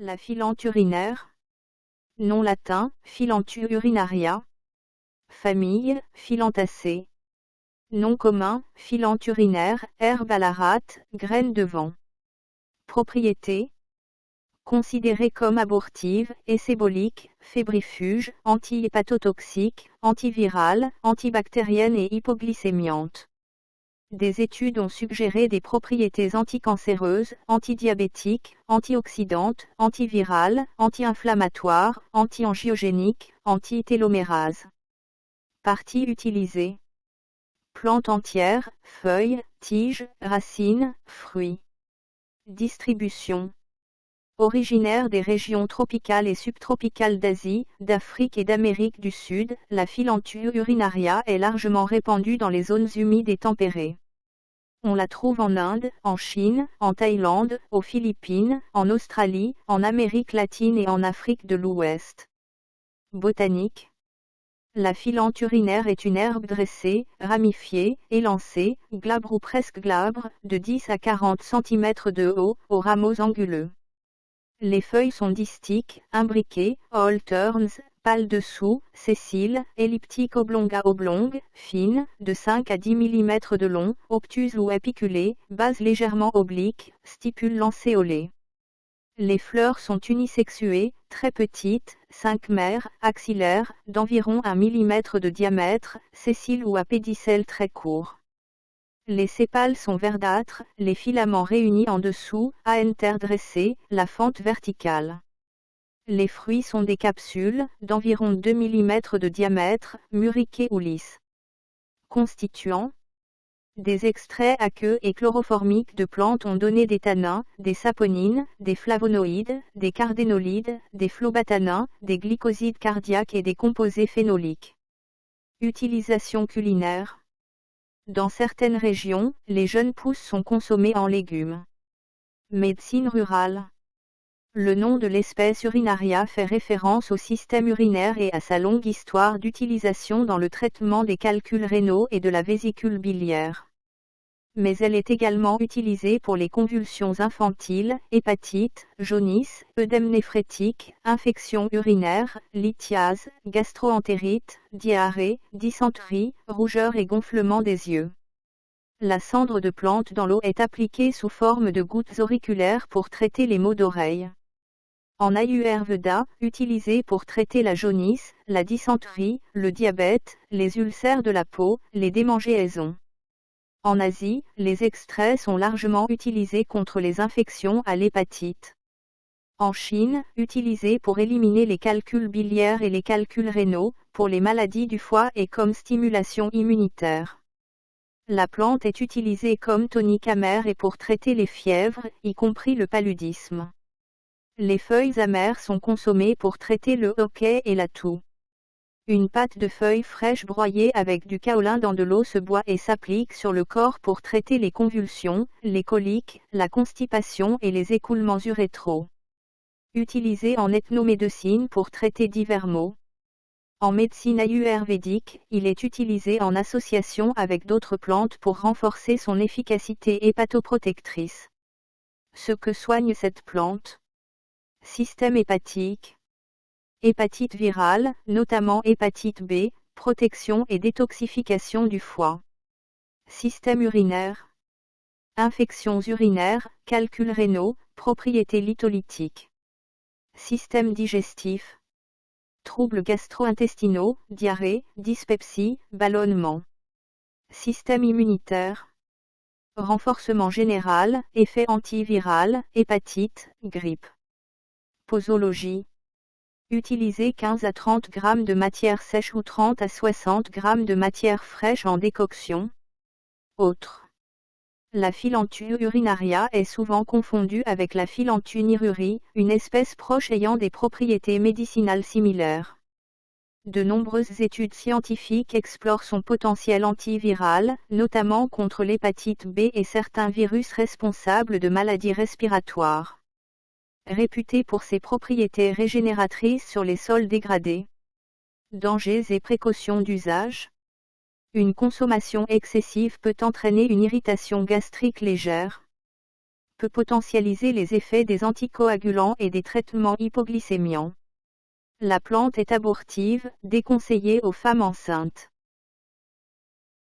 La filante urinaire. Nom latin, Philanthus urinaria. Famille, Phylantacées. Nom commun, filante urinaire, herbe à la rate, graine de vent. Propriétés. Considérée comme abortive, essébolique, fébrifuge, anti-hépatotoxique, antivirale, antibactérienne et hypoglycémiante. Des études ont suggéré des propriétés anticancéreuses, antidiabétiques, antioxydantes, antivirales, anti-inflammatoires, anti-angiogéniques, anti-télomérase. Parties utilisées. Plante entière, feuilles, tiges, racines, fruits. Distribution. Originaire des régions tropicales et subtropicales d'Asie, d'Afrique et d'Amérique du Sud, la Philanthus urinaria est largement répandue dans les zones humides et tempérées. On la trouve en Inde, en Chine, en Thaïlande, aux Philippines, en Australie, en Amérique latine et en Afrique de l'Ouest. Botanique. La filante urinaire est une herbe dressée, ramifiée, élancée, glabre ou presque glabre, de 10 à 40 cm de haut, aux rameaux anguleux. Les feuilles sont distiques, imbriquées, alternes, pâles dessous, sessiles, elliptiques oblongues à oblongues, fines, de 5 à 10 mm de long, obtuses ou apiculées, base légèrement oblique, stipules lancéolées. Les fleurs sont unisexuées, très petites, 5 mères, axillaires, d'environ 1 mm de diamètre, sessiles ou à pédicelle très court. Les sépales sont verdâtres, les filaments réunis en dessous, à interdressés, la fente verticale. Les fruits sont des capsules, d'environ 2 mm de diamètre, mûriquées ou lisses. Constituants. Des extraits aqueux et chloroformiques de plantes ont donné des tannins, des saponines, des flavonoïdes, des cardénolides, des phlobatanins, des glycosides cardiaques et des composés phénoliques. Utilisation culinaire. Dans certaines régions, les jeunes pousses sont consommées en légumes. Médecine rurale. Le nom de l'espèce urinaria fait référence au système urinaire et à sa longue histoire d'utilisation dans le traitement des calculs rénaux et de la vésicule biliaire. Mais elle est également utilisée pour les convulsions infantiles, hépatite, jaunisse, œdème néphrétique, infection urinaire, lithiase, gastro-entérite, diarrhée, dysenterie, rougeur et gonflement des yeux. La cendre de plante dans l'eau est appliquée sous forme de gouttes auriculaires pour traiter les maux d'oreille. En Ayurveda, utilisée pour traiter la jaunisse, la dysenterie, le diabète, les ulcères de la peau, les démangeaisons. En Asie, les extraits sont largement utilisés contre les infections à l'hépatite. En Chine, utilisés pour éliminer les calculs biliaires et les calculs rénaux, pour les maladies du foie et comme stimulation immunitaire. La plante est utilisée comme tonique amer et pour traiter les fièvres, y compris le paludisme. Les feuilles amères sont consommées pour traiter le hoquet et la toux. Une pâte de feuilles fraîches broyée avec du kaolin dans de l'eau se boit et s'applique sur le corps pour traiter les convulsions, les coliques, la constipation et les écoulements urétraux. Utilisé en ethnomédecine pour traiter divers maux. En médecine ayurvédique, il est utilisé en association avec d'autres plantes pour renforcer son efficacité hépatoprotectrice. Ce que soigne cette plante. Système hépatique. Hépatite virale, notamment hépatite B, protection et détoxification du foie. Système urinaire. Infections urinaires, calculs rénaux, propriétés litholytiques. Système digestif. Troubles gastro-intestinaux, diarrhée, dyspepsie, ballonnement. Système immunitaire. Renforcement général, effet antiviral, hépatite, grippe. Posologie. Utilisez 15 à 30 g de matière sèche ou 30 à 60 g de matière fraîche en décoction. Autres. La Philanthus urinaria est souvent confondue avec la Philanthus niruri, une espèce proche ayant des propriétés médicinales similaires. De nombreuses études scientifiques explorent son potentiel antiviral, notamment contre l'hépatite B et certains virus responsables de maladies respiratoires. Réputée pour ses propriétés régénératrices sur les sols dégradés. Dangers et précautions d'usage. Une consommation excessive peut entraîner une irritation gastrique légère. peut potentialiser les effets des anticoagulants et des traitements hypoglycémiants. La plante est abortive, déconseillée aux femmes enceintes.